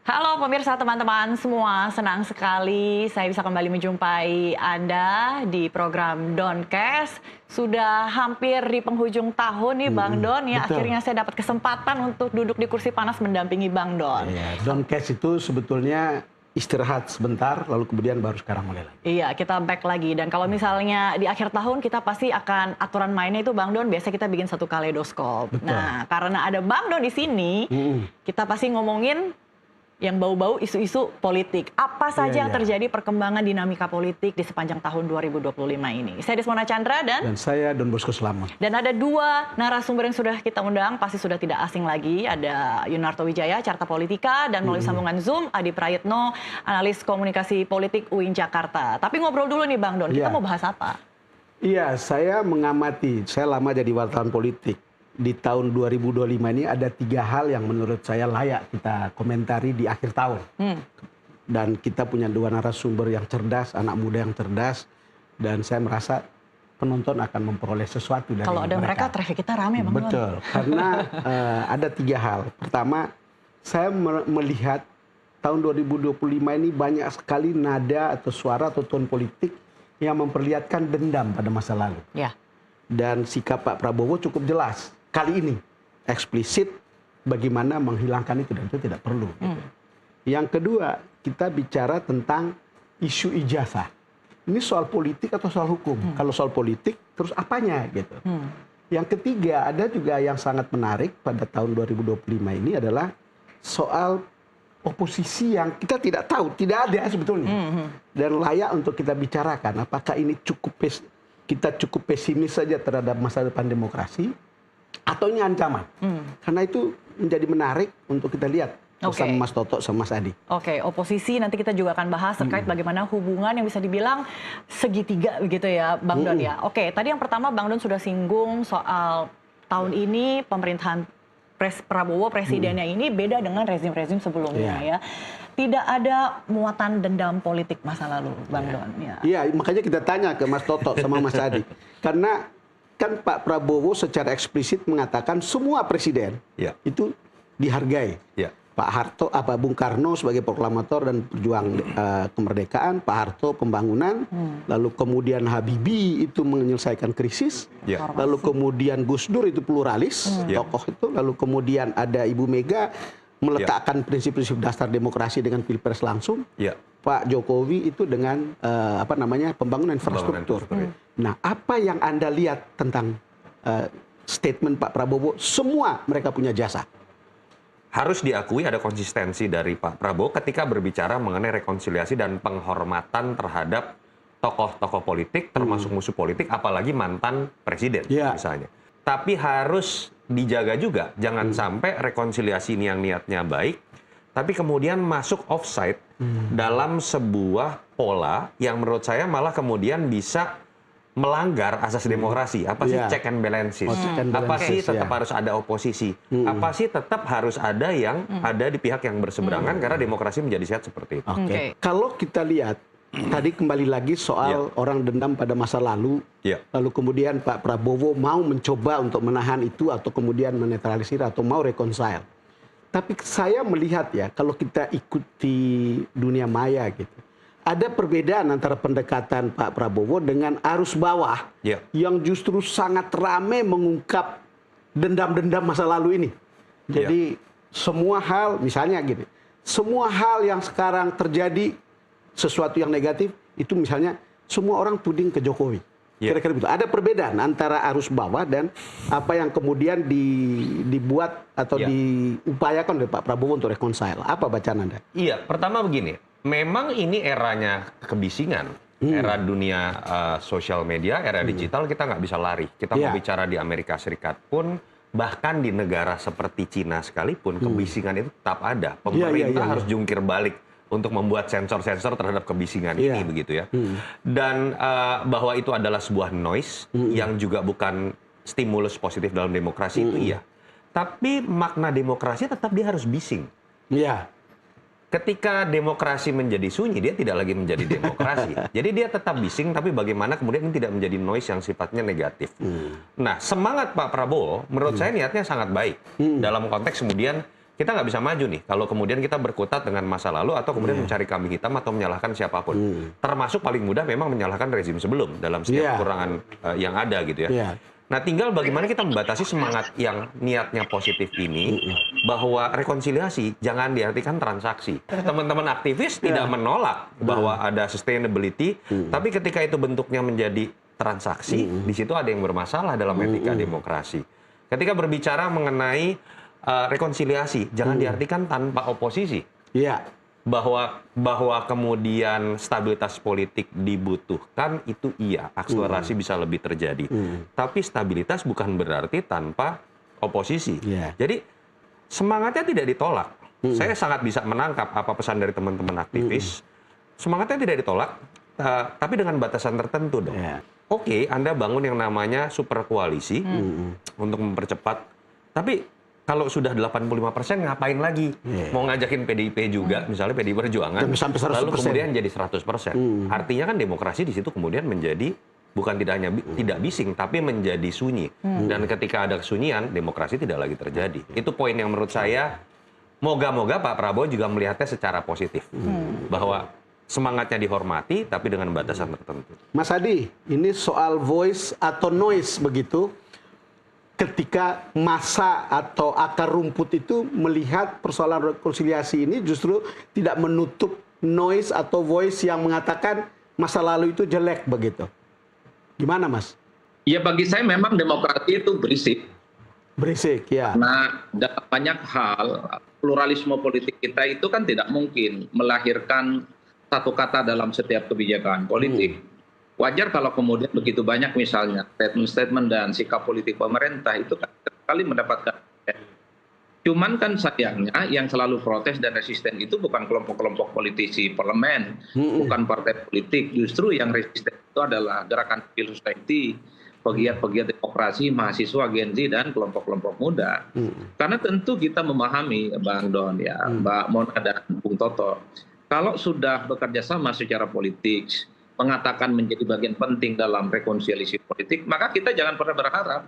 Halo pemirsa teman-teman semua, senang sekali saya bisa kembali menjumpai Anda di program Doncast. Sudah hampir di penghujung tahun nih Bang Don ya, betul. akhirnya saya dapat kesempatan untuk duduk di kursi panas mendampingi Bang Don. Iya, Doncast itu sebetulnya istirahat sebentar, lalu kemudian baru sekarang mulai lagi. Iya, kita back lagi. Dan kalau misalnya di akhir tahun kita pasti akan aturan mainnya itu Bang Don, biasa kita bikin satu kaleidoskop. Betul. Nah, karena ada Bang Don di sini, kita pasti ngomongin yang bau-bau isu-isu politik. Apa saja yang terjadi perkembangan dinamika politik di sepanjang tahun 2025 ini. Saya Desmona Chandra Dan saya Don Bosco Slamet. dan ada dua narasumber yang sudah kita undang, pasti sudah tidak asing lagi. Ada Yunarto Wijaya, Carta Politika, dan melalui sambungan Zoom, Adi Prayitno, analis komunikasi politik UIN Jakarta. Tapi ngobrol dulu nih Bang Don, kita mau bahas apa? Iya, saya mengamati, saya lama jadi wartawan politik. Di tahun 2025 ini ada 3 hal yang menurut saya layak kita komentari di akhir tahun. Dan kita punya 2 narasumber yang cerdas, anak muda yang cerdas. Dan saya merasa penonton akan memperoleh sesuatu dari Kalau ada mereka, traffic kita rame Bang Don. Betul, karena ada 3 hal. Pertama, saya melihat tahun 2025 ini banyak sekali nada atau suara atau tone politik yang memperlihatkan dendam pada masa lalu. Ya. Dan sikap Pak Prabowo cukup jelas. Kali ini eksplisit bagaimana menghilangkan itu dan itu tidak perlu. Gitu. Yang kedua, kita bicara tentang isu ijazah. Ini soal politik atau soal hukum? Kalau soal politik, terus apanya gitu. Yang ketiga, ada juga yang sangat menarik pada tahun 2025 ini adalah soal oposisi yang kita tidak tahu, tidak ada sebetulnya. Dan layak untuk kita bicarakan. Apakah ini kita cukup pesimis saja terhadap masa depan demokrasi? Atau ini ancaman? Karena itu menjadi menarik untuk kita lihat bersama Mas Toto sama Mas Adi. Oke, oposisi nanti kita juga akan bahas terkait bagaimana hubungan yang bisa dibilang segitiga begitu ya Bang Don ya. Oke, tadi yang pertama Bang Don sudah singgung soal tahun ini pemerintahan Prabowo presidennya ini beda dengan rezim-rezim sebelumnya ya. Tidak ada muatan dendam politik masa lalu Bang Don ya. Iya, makanya kita tanya ke Mas Toto sama Mas Adi. Karena kan Pak Prabowo secara eksplisit mengatakan semua presiden itu dihargai. Pak Harto, Bung Karno sebagai proklamator dan pejuang kemerdekaan, Pak Harto pembangunan, lalu kemudian Habibie itu menyelesaikan krisis, lalu kemudian Gus Dur itu pluralis, tokoh itu, lalu kemudian ada Ibu Mega meletakkan prinsip-prinsip dasar demokrasi dengan pilpres langsung. Pak Jokowi itu dengan pembangunan infrastruktur. Nah, apa yang Anda lihat tentang statement Pak Prabowo? Semua mereka punya jasa. Harus diakui ada konsistensi dari Pak Prabowo ketika berbicara mengenai rekonsiliasi dan penghormatan terhadap tokoh-tokoh politik, termasuk musuh politik, apalagi mantan presiden misalnya. Tapi harus dijaga juga, jangan sampai rekonsiliasi ini yang niatnya baik, tapi kemudian masuk offside dalam sebuah pola yang menurut saya malah kemudian bisa melanggar asas demokrasi. Apa sih check and balances? Apa sih tetap harus ada oposisi? Apa sih tetap harus ada yang ada di pihak yang berseberangan karena demokrasi menjadi sehat seperti itu. Kalau kita lihat tadi kembali lagi soal orang dendam pada masa lalu, lalu kemudian Pak Prabowo mau mencoba untuk menahan itu atau kemudian menetralisir atau mau reconcile. Tapi saya melihat ya, kalau kita ikuti dunia maya gitu, ada perbedaan antara pendekatan Pak Prabowo dengan arus bawah yang justru sangat ramai mengungkap dendam-dendam masa lalu ini. Jadi semua hal, misalnya gini, semua hal yang sekarang terjadi sesuatu yang negatif, itu misalnya semua orang tuding ke Jokowi. Kira-kira begitu. Ada perbedaan antara arus bawah dan apa yang kemudian dibuat atau diupayakan oleh Pak Prabowo untuk reconcile. Apa bacaan Anda? Iya, pertama begini. Memang ini eranya kebisingan, era dunia sosial media, era digital, kita nggak bisa lari. Kita mau bicara di Amerika Serikat pun, bahkan di negara seperti Cina sekalipun, kebisingan itu tetap ada. Pemerintah harus jungkir balik untuk membuat sensor-sensor terhadap kebisingan ini, begitu ya. Dan bahwa itu adalah sebuah noise yang juga bukan stimulus positif dalam demokrasi itu iya. Tapi makna demokrasi tetap dia harus bising. Ketika demokrasi menjadi sunyi, dia tidak lagi menjadi demokrasi. Jadi dia tetap bising, tapi bagaimana kemudian ini tidak menjadi noise yang sifatnya negatif. Nah, semangat Pak Prabowo, menurut saya niatnya sangat baik. Dalam konteks kemudian kita nggak bisa maju nih kalau kemudian kita berkutat dengan masa lalu atau kemudian mencari kambing hitam atau menyalahkan siapapun. Termasuk paling mudah memang menyalahkan rezim sebelum dalam setiap kekurangan yang ada gitu ya. Nah, tinggal bagaimana kita membatasi semangat yang niatnya positif ini bahwa rekonsiliasi jangan diartikan transaksi. Teman-teman aktivis tidak menolak bahwa ada sustainability, tapi ketika itu bentuknya menjadi transaksi, di situ ada yang bermasalah dalam etika demokrasi. Ketika berbicara mengenai rekonsiliasi, jangan diartikan tanpa oposisi. Iya. Bahwa kemudian stabilitas politik dibutuhkan, itu iya, akselerasi bisa lebih terjadi. Tapi stabilitas bukan berarti tanpa oposisi. Jadi semangatnya tidak ditolak. Saya sangat bisa menangkap apa pesan dari teman-teman aktivis. Semangatnya tidak ditolak, tapi dengan batasan tertentu dong. Oke, Anda bangun yang namanya super koalisi untuk mempercepat, tapi kalau sudah 85% ngapain lagi? Mau ngajakin PDIP juga, misalnya PDI Perjuangan, lalu kemudian jadi 100%. Artinya kan demokrasi di situ kemudian menjadi bukan tidak bising, tapi menjadi sunyi. Dan ketika ada kesunyian, demokrasi tidak lagi terjadi. Itu poin yang menurut saya, moga-moga Pak Prabowo juga melihatnya secara positif. Bahwa semangatnya dihormati, tapi dengan batasan tertentu. Mas Adi, ini soal voice atau noise begitu. Ketika massa atau akar rumput itu melihat persoalan rekonsiliasi ini justru tidak menutup noise atau voice yang mengatakan masa lalu itu jelek begitu. Gimana, Mas? Ya, bagi saya memang demokrasi itu berisik. Berisik, ya. Nah, dalam banyak hal, pluralisme politik kita itu kan tidak mungkin melahirkan satu kata dalam setiap kebijakan politik. Wajar kalau kemudian begitu banyak misalnya statement-statement dan sikap politik pemerintah itu kan sekali mendapatkan. Cuman kan sayangnya yang selalu protes dan resisten itu bukan kelompok-kelompok politisi parlemen, bukan partai politik. Justru yang resisten itu adalah gerakan civil society, pegiat-pegiat demokrasi, mahasiswa, Gen Z, dan kelompok-kelompok muda. Karena tentu kita memahami, Bang Don, ya, Mbak Mona dan Bung Toto, kalau sudah bekerja sama secara politik, mengatakan menjadi bagian penting dalam rekonsiliasi politik, maka kita jangan pernah berharap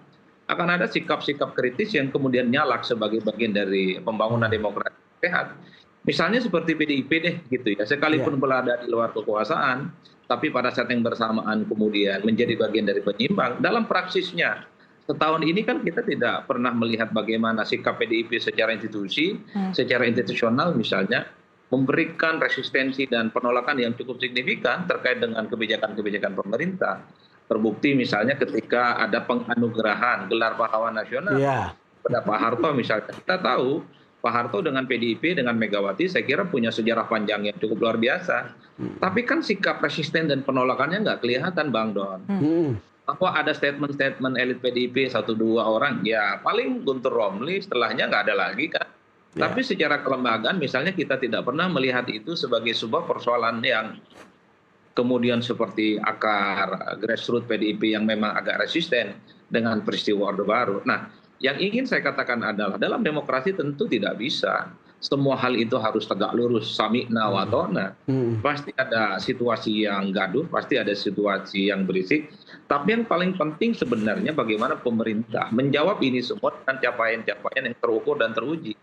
akan ada sikap-sikap kritis yang kemudian nyalak sebagai bagian dari pembangunan demokrasi sehat. Misalnya seperti PDIP deh, gitu ya, sekalipun berada di luar kekuasaan, tapi pada saat yang bersamaan kemudian menjadi bagian dari penyimbang. Dalam praksisnya, setahun ini kan kita tidak pernah melihat bagaimana sikap PDIP secara institusi, secara institusional misalnya, memberikan resistensi dan penolakan yang cukup signifikan terkait dengan kebijakan-kebijakan pemerintah. Terbukti misalnya ketika ada penganugerahan gelar pahlawan nasional pada Pak Harto misalnya. Kita tahu Pak Harto dengan PDIP, dengan Megawati saya kira punya sejarah panjang yang cukup luar biasa. Tapi kan sikap resisten dan penolakannya nggak kelihatan, Bang Don. Bahwa ada statement-statement elit PDIP 1-2 orang, ya paling Guntur Romli, setelahnya nggak ada lagi kan. Tapi secara kelembagaan misalnya kita tidak pernah melihat itu sebagai sebuah persoalan yang kemudian seperti akar grassroots PDIP yang memang agak resisten dengan peristiwa Orde Baru. Nah, yang ingin saya katakan adalah dalam demokrasi tentu tidak bisa semua hal itu harus tegak lurus, sami'na wa ta'na. Pasti ada situasi yang gaduh, pasti ada situasi yang berisik. Tapi yang paling penting sebenarnya bagaimana pemerintah menjawab ini semua dengan capaian-capaian yang terukur dan teruji.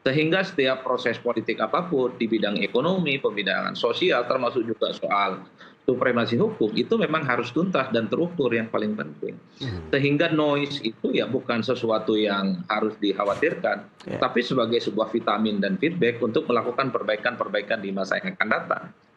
Sehingga setiap proses politik apapun di bidang ekonomi, pembidangan sosial, termasuk juga soal supremasi hukum, itu memang harus tuntas dan terukur yang paling penting. Sehingga noise itu ya bukan sesuatu yang harus dikhawatirkan, tapi sebagai sebuah vitamin dan feedback untuk melakukan perbaikan-perbaikan di masa yang akan datang.